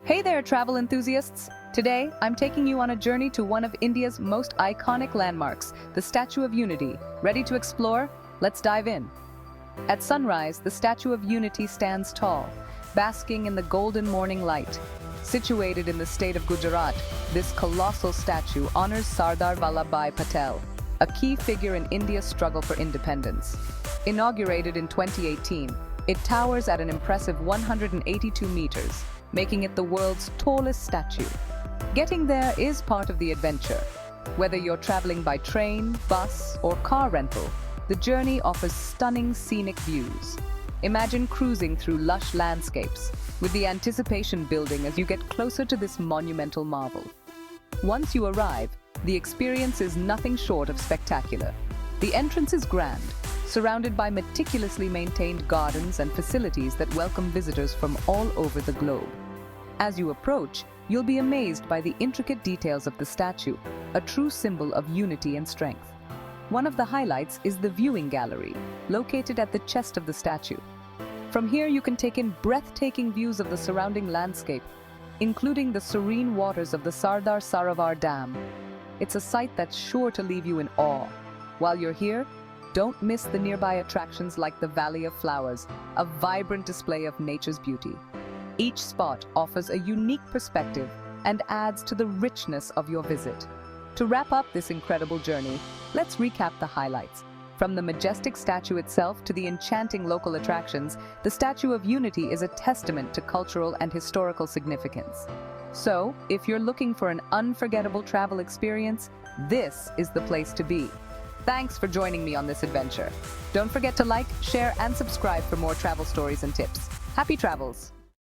Hey there, travel enthusiasts! Today, I'm taking you on a journey to one of India's most iconic landmarks, the Statue of Unity. Ready to explore? Let's dive in. At sunrise, the Statue of Unity stands tall, basking in the golden morning light. Situated in the state of Gujarat, this colossal statue honors Sardar Vallabhbhai Patel, a key figure in India's struggle for independence. Inaugurated in 2018, it towers at an impressive 182 meters, making it the world's tallest statue. Getting there is part of the adventure. Whether you're traveling by train, bus, or car rental, the journey offers stunning scenic views. Imagine cruising through lush landscapes, with the anticipation building as you get closer to this monumental marvel. Once you arrive, the experience is nothing short of spectacular. The entrance is grand, surrounded by meticulously maintained gardens and facilities that welcome visitors from all over the globe. As you approach, you'll be amazed by the intricate details of the statue, a true symbol of unity and strength. One of the highlights is the viewing gallery, located at the chest of the statue. From here you can take in breathtaking views of the surrounding landscape, including the serene waters of the Sardar Sarovar Dam. It's a sight that's sure to leave you in awe. While you're here, don't miss the nearby attractions like the Valley of Flowers, a vibrant display of nature's beauty. Each spot offers a unique perspective and adds to the richness of your visit. To wrap up this incredible journey, let's recap the highlights. From the majestic statue itself to the enchanting local attractions, the Statue of Unity is a testament to cultural and historical significance. So, if you're looking for an unforgettable travel experience, this is the place to be. Thanks for joining me on this adventure. Don't forget to like, share, and subscribe for more travel stories and tips. Happy travels!